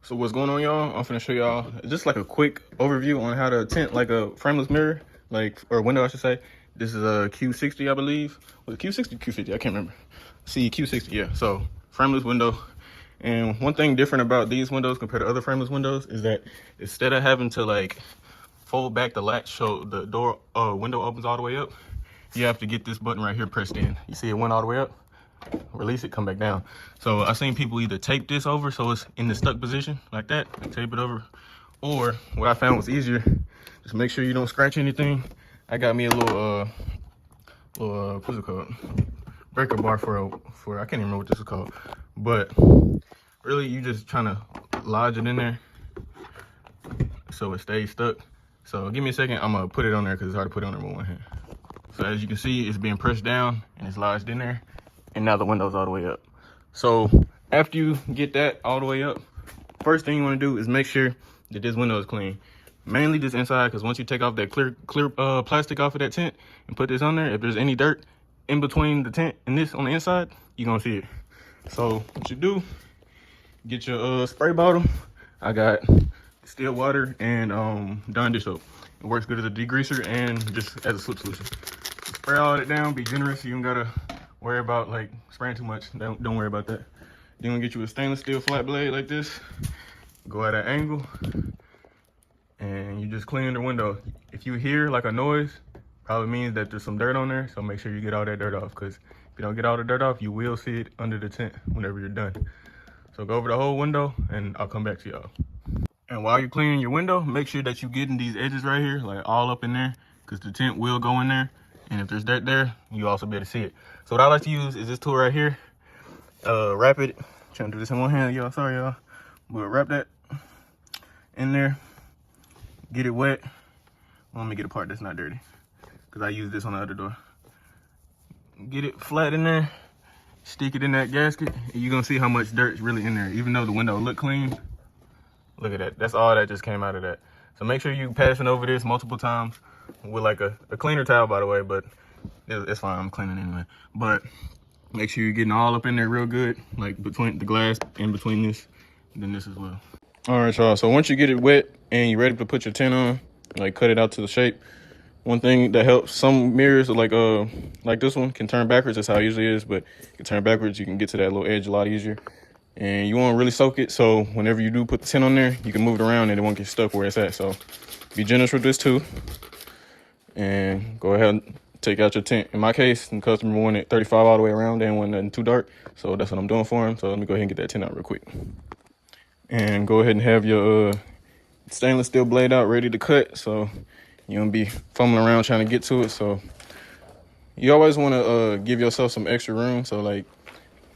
So what's going on, y'all? I'm finna show y'all just like a quick overview on how to tint like a frameless mirror, or window, I should say. This is a Q60, I believe. Was it Q60? Q50, I can't remember. See, Q60, yeah. So frameless window. And one thing different about these windows compared to other frameless windows is that instead of having to like fold back the latch so the door window opens all the way up, you have to get this button right here pressed in. You see it went all the way up? Release it, come back down. So I've seen people either tape this over so it's in the stuck position like that, and tape it over, or what I found was easier, just make sure you don't scratch anything. I got me a little what's it called, breaker bar for I can't even remember what this is called, but really you just trying to lodge it in there so it stays stuck. So give me a second, I'm gonna put it on there because it's hard to put it on there with one hand. So as you can see, it's being pressed down and it's lodged in there. And now the window's all the way up. So after you get that all the way up, first thing you want to do is make sure that this window is clean. Mainly this inside, because once you take off that clear plastic off of that tint and put this on there, if there's any dirt in between the tint and this on the inside, you're gonna see it. So what you do, get your spray bottle. I got still water and Dawn dish soap. It works good as a degreaser and just as a slip solution. Spray all that down, be generous. You don't gotta worry about like spraying too much. Don't worry about that. You're gonna get you a stainless steel flat blade like this, go at an angle, and you just clean the window. If you hear like a noise, probably means that there's some dirt on there, so make sure you get all that dirt off, because if you don't get all the dirt off, you will see it under the tint whenever you're done. So go over the whole window and I'll come back to y'all. And while you're cleaning your window, make sure that you're getting these edges right here, like all up in there, because the tint will go in there. And if there's dirt there, you'll also be able to see it. So what I like to use is this tool right here. Wrap it. Trying to do this in one hand, y'all. Sorry, y'all. But wrap that in there. Get it wet. Let me get a part that's not dirty, because I use this on the other door. Get it flat in there. Stick it in that gasket. And you're going to see how much dirt's really in there. Even though the window look clean, look at that. That's all that just came out of that. So make sure you passing over this multiple times with like a cleaner towel, by the way, but it's fine. I'm cleaning anyway. But make sure you're getting all up in there real good, like between the glass, in between this, and then this as well. All right, y'all. So once you get it wet and you're ready to put your tint on, like cut it out to the shape. One thing that helps, some mirrors like this one can turn backwards. That's how it usually is, but you can turn backwards. You can get to that little edge a lot easier. And you won't really soak it, so whenever you do put the tint on there, you can move it around and it won't get stuck where it's at. So be generous with this too, and go ahead and take out your tint. In my case, the customer wanted 35 all the way around, and wasn't nothing too dark, so that's what I'm doing for him. So let me go ahead and get that tint out real quick, and go ahead and have your stainless steel blade out ready to cut, so you don't be fumbling around trying to get to it. So you always want to give yourself some extra room, so like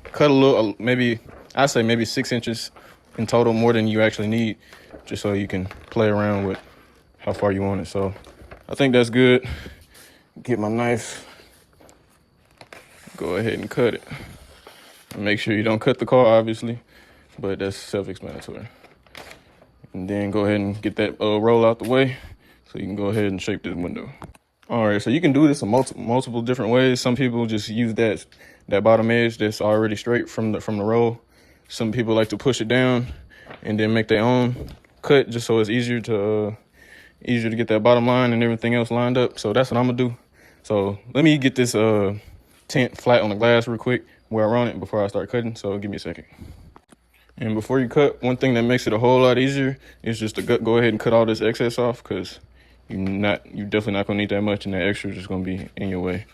cut a little, maybe I say maybe 6 inches in total, more than you actually need, just so you can play around with how far you want it. So I think that's good. Get my knife, go ahead and cut it. Make sure you don't cut the car, obviously, but that's self-explanatory. And then go ahead and get that roll out the way so you can go ahead and shape this window. All right, so you can do this in multiple different ways. Some people just use that bottom edge that's already straight from the roll. Some people like to push it down and then make their own cut, just so it's easier to get that bottom line and everything else lined up. So that's what I'm gonna do. So let me get this tint flat on the glass real quick where I run it before I start cutting. So give me a second. And before you cut, one thing that makes it a whole lot easier is just to go ahead and cut all this excess off, because you're definitely not gonna need that much, and that extra is just gonna be in your way.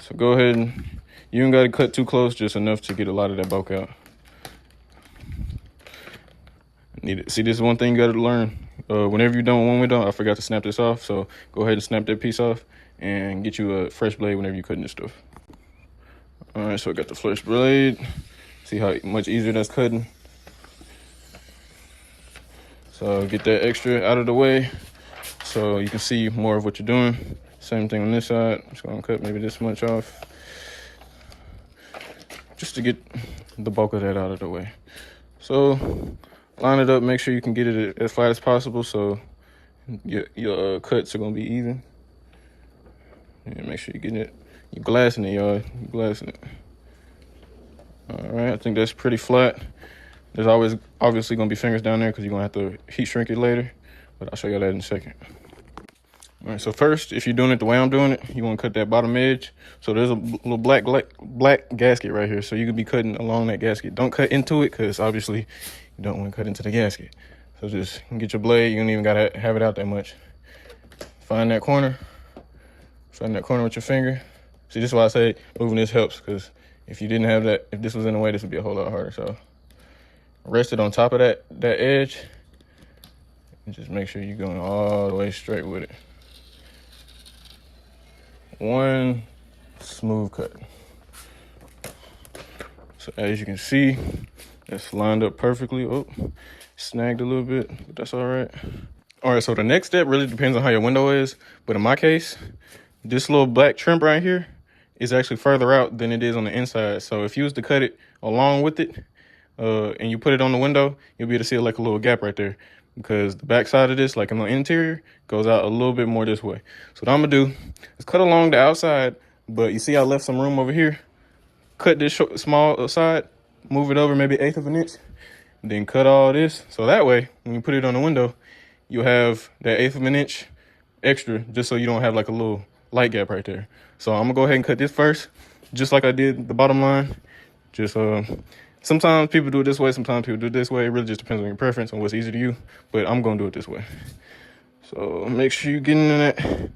So go ahead, and you don't gotta cut too close, just enough to get a lot of that bulk out. See, this is one thing you gotta learn. Whenever you're done with one window, I forgot to snap this off, so go ahead and snap that piece off and get you a fresh blade whenever you're cutting this stuff. All right, so I got the fresh blade. See how much easier that's cutting. So get that extra out of the way so you can see more of what you're doing. Same thing on this side. Just gonna cut maybe this much off, just to get the bulk of that out of the way. So line it up, make sure you can get it as flat as possible, so your cuts are gonna be even. And make sure you're getting it, you're glassing it, y'all. You're glassing it. All right, I think that's pretty flat. There's always obviously gonna be fingers down there because you're gonna have to heat shrink it later, but I'll show you that in a second. All right, so first, if you're doing it the way I'm doing it, you want to cut that bottom edge. So there's a little black gasket right here. So you can be cutting along that gasket. Don't cut into it because obviously you don't want to cut into the gasket. So just get your blade. You don't even got to have it out that much. Find that corner. Find that corner with your finger. See, this is why I say moving this helps, because if you didn't have that, if this was in the way, this would be a whole lot harder. So rest it on top of that edge and just make sure you're going all the way straight with it. One smooth cut. So as you can see, that's lined up perfectly. Oh, snagged a little bit, but that's all right. All right, so the next step really depends on how your window is, but in my case, this little black trim right here is actually further out than it is on the inside. So if you was to cut it along with it, and you put it on the window, you'll be able to see like a little gap right there, because the back side of this, like in the interior, goes out a little bit more this way. So what I'm gonna do is cut along the outside, but you see I left some room over here. Cut this small side, move it over maybe 1/8 of an inch, then cut all this. So that way, when you put it on the window, you'll have that 1/8 of an inch extra, just so you don't have like a little light gap right there. So I'm gonna go ahead and cut this first, just like I did the bottom line. Just sometimes people do it this way, sometimes people do it this way. It really just depends on your preference and what's easy to you, but I'm gonna do it this way. So make sure you're getting in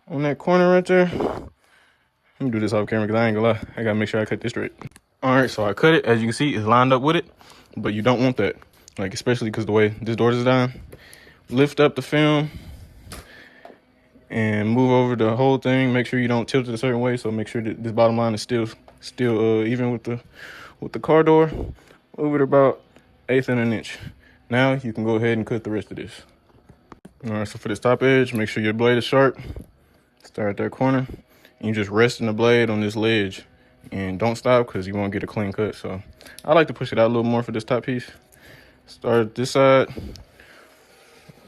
on that corner right there. Let me do this off camera because I ain't gonna lie, I gotta make sure I cut this straight. All right, so I cut it. As you can see, it's lined up with it, but you don't want that, like especially because the way this door is designed. Lift up the film and move over the whole thing. Make sure you don't tilt it a certain way, so make sure that this bottom line is still even with the car door. Move it about 1/8 of an inch. Now you can go ahead and cut the rest of this. All right, so for this top edge, make sure your blade is sharp. Start at that corner, and you just resting the blade on this ledge, and don't stop because you won't get a clean cut. So I like to push it out a little more for this top piece. Start at this side,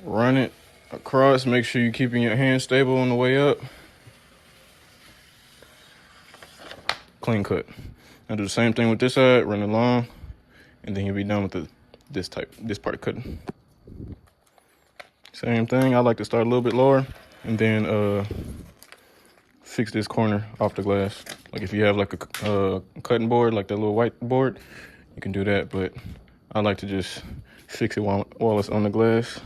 run it across. Make sure you're keeping your hand stable on the way up. Clean cut. Now do the same thing with this side, run it along, and then you'll be done with this part of cutting. Same thing, I like to start a little bit lower and then fix this corner off the glass. Like if you have like a cutting board, like that little white board, you can do that, but I like to just fix it while it's on the glass.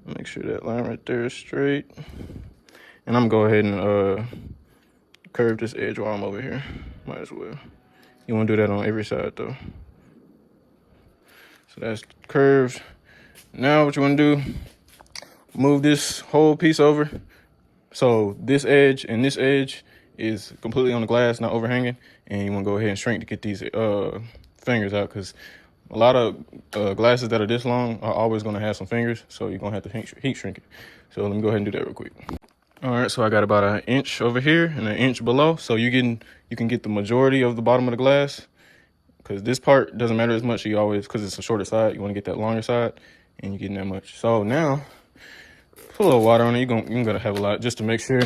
Make sure that line right there is straight. And I'm gonna go ahead and curve this edge while I'm over here. Might as well. You wanna do that on every side though. So that's curved. Now what you wanna do, move this whole piece over. So this edge and this edge is completely on the glass, not overhanging. And you wanna go ahead and shrink to get these fingers out, because a lot of glasses that are this long are always gonna have some fingers. So you're gonna have to heat shrink it. So let me go ahead and do that real quick. All right, so I got about 1 inch over here and 1 inch below. So you can get the majority of the bottom of the glass, because this part doesn't matter as much. You always, because it's a shorter side, you want to get that longer side, and you're getting that much. So now put a little water on it. You're gonna have a lot, just to make sure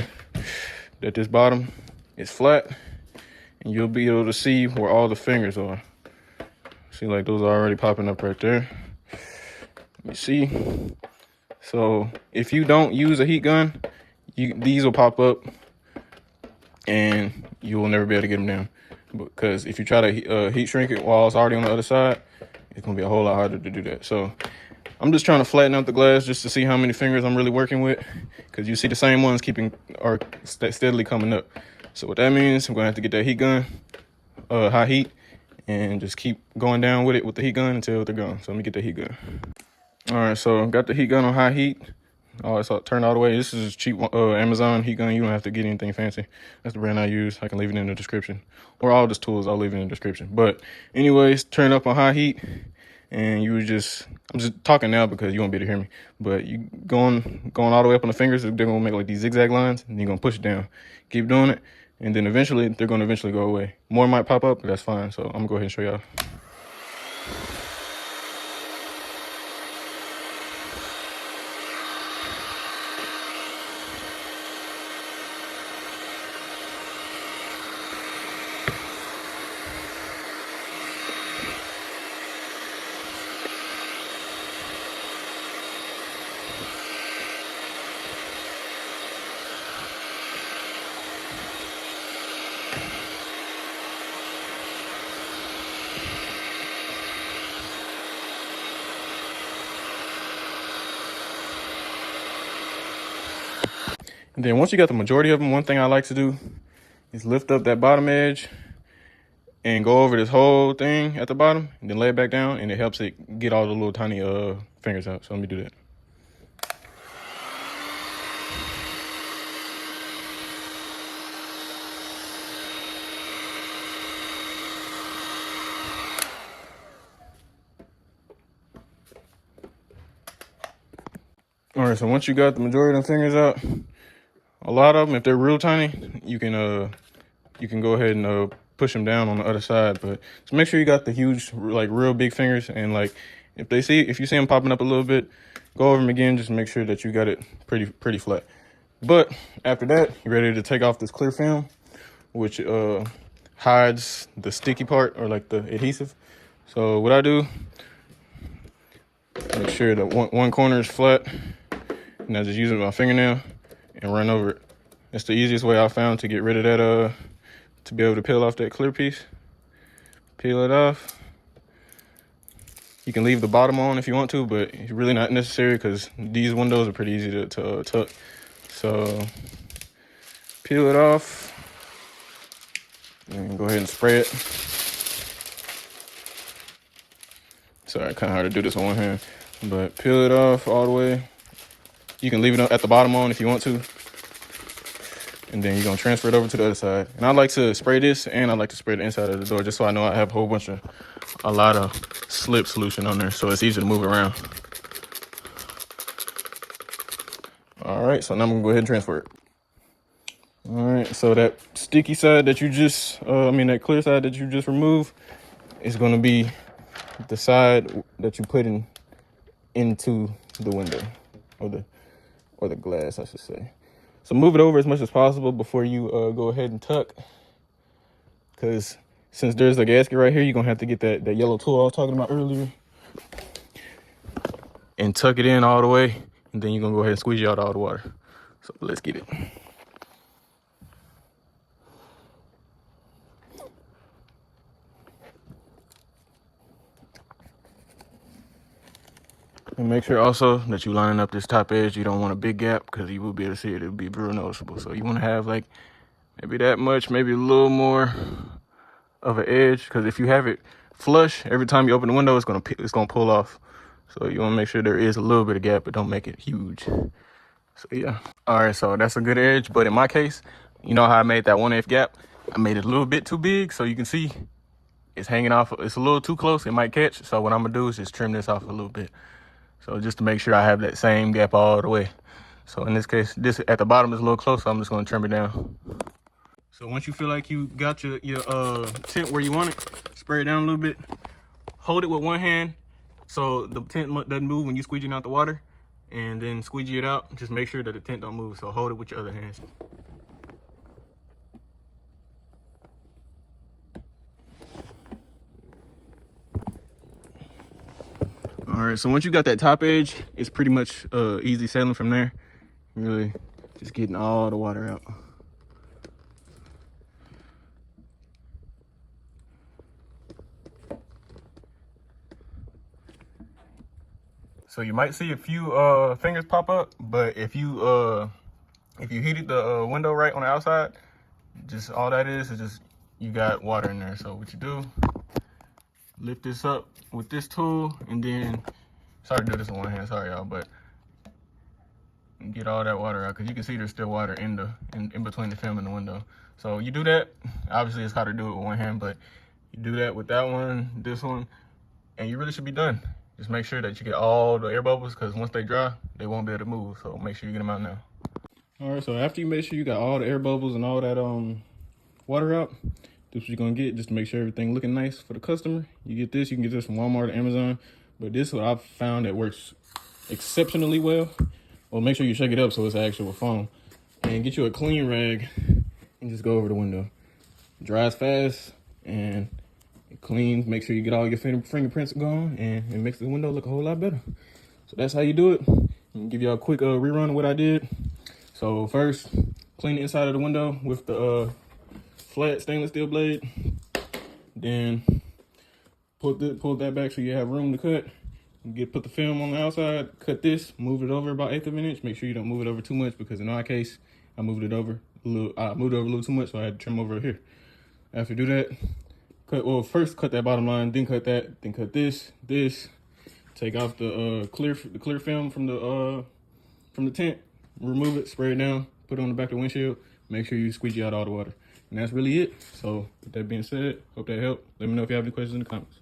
that this bottom is flat, and you'll be able to see where all the fingers are. See, like those are already popping up right there. Let me see. So if you don't use a heat gun, these will pop up and you will never be able to get them down, because if you try to heat shrink it while it's already on the other side, it's gonna be a whole lot harder to do that. So I'm just trying to flatten out the glass just to see how many fingers I'm really working with, because you see the same ones are steadily coming up. So what that means, I'm gonna have to get that heat gun, high heat, and just keep going down with it with the heat gun until they're gone. So let me get the heat gun. All right, so got the heat gun on high heat. Oh, it's turned all the way. This is a cheap Amazon heat gun. You don't have to get anything fancy. That's the brand I use. I can leave it in the description. Or all these tools, I'll leave it in the description. But anyways, turn up on high heat. And I'm just talking now because you won't be able to hear me. But you going all the way up on the fingers, they're going to make like these zigzag lines. And you're going to push it down. Keep doing it. And then eventually, they're going to eventually go away. More might pop up, but that's fine. So I'm going to go ahead and show y'all. And then once you got the majority of them, one thing I like to do is lift up that bottom edge and go over this whole thing at the bottom and then lay it back down, and it helps it get all the little tiny fingers out. So let me do that. All right, so once you got the majority of the fingers out, a lot of them, if they're real tiny, you can go ahead and push them down on the other side. But just make sure you got the huge, like real big fingers, and like if you see them popping up a little bit, go over them again. Just make sure that you got it pretty flat. But after that, you're ready to take off this clear film, which hides the sticky part or like the adhesive. So what I do, make sure that one corner is flat, and I just use my fingernail and run over it. That's the easiest way I found to get rid of that, to be able to peel off that clear piece. Peel it off. You can leave the bottom on if you want to, but it's really not necessary because these windows are pretty easy to tuck. So peel it off and go ahead and spray it. Sorry, kind of hard to do this with one hand, but peel it off all the way. You can leave it at the bottom on if you want to. And then you're gonna transfer it over to the other side. And I like to spray this, and I like to spray the inside of the door just so I know I have a lot of slip solution on there, so it's easy to move around. All right, so now I'm gonna go ahead and transfer it. All right, so that sticky side that you just, that clear side that you just removed is gonna be the side that you put into the window, or the glass, I should say. So move it over as much as possible before you go ahead and tuck, because since there's a gasket right here, you're gonna have to get that yellow tool I was talking about earlier and tuck it in all the way, and then you're gonna go ahead and squeeze out all the water. So let's get it. And make sure also that you line up this top edge. You don't want a big gap because you will be able to see it. It'll be real noticeable. So you want to have like maybe that much, maybe a little more of an edge, because if you have it flush, every time you open the window, it's gonna pull off. So you want to make sure there is a little bit of gap, but don't make it huge. So yeah. All right, so that's a good edge. But in my case, you know how I made that 1/8 gap? I made it a little bit too big, so you can see it's hanging off. It's a little too close. It might catch. So what I'm gonna do is just trim this off a little bit. So just to make sure I have that same gap all the way. So in this case, this at the bottom is a little close, so I'm just gonna trim it down. So once you feel like you got your tint where you want it, spray it down a little bit. Hold it with one hand so the tint doesn't move when you squeegeeing out the water, and then squeegee it out. Just make sure that the tint don't move, so hold it with your other hand. All right, so once you got that top edge, it's pretty much easy sailing from there. Really just getting all the water out. So you might see a few fingers pop up, but if you heated the window right on the outside, just all that is just you got water in there. So what you do, lift this up with this tool, and then, sorry to do this in one hand, sorry y'all, but get all that water out, because you can see there's still water in between the film and the window. So you do that. Obviously it's hard to do it with one hand, but you do that with that one, this one, and you really should be done. Just make sure that you get all the air bubbles, because once they dry, they won't be able to move. So make sure you get them out now. All right, so after you make sure you got all the air bubbles and all that water out, this is what you're gonna get just to make sure everything looking nice for the customer. You get this, you can get this from Walmart or Amazon, but this is what I've found that works exceptionally well. Well, make sure you shake it up so it's actual foam, and get you a clean rag and just go over the window. It dries fast and it cleans. Make sure you get all your fingerprints gone, and it makes the window look a whole lot better. So that's how you do it. I'll give y'all a quick rerun of what I did. So first, clean the inside of the window with the flat stainless steel blade. Then pull that back so you have room to cut. Put the film on the outside, cut this, move it over about 1/8 of an inch. Make sure you don't move it over too much, because in our case, I moved it over a little. I moved it over a little too much, so I had to trim over here. After you do that, first cut that bottom line, then cut that, then cut this. Take off the clear film from the tint, remove it, spray it down, put it on the back of the windshield. Make sure you squeegee out all the water. And that's really it. So with that being said, hope that helped. Let me know if you have any questions in the comments.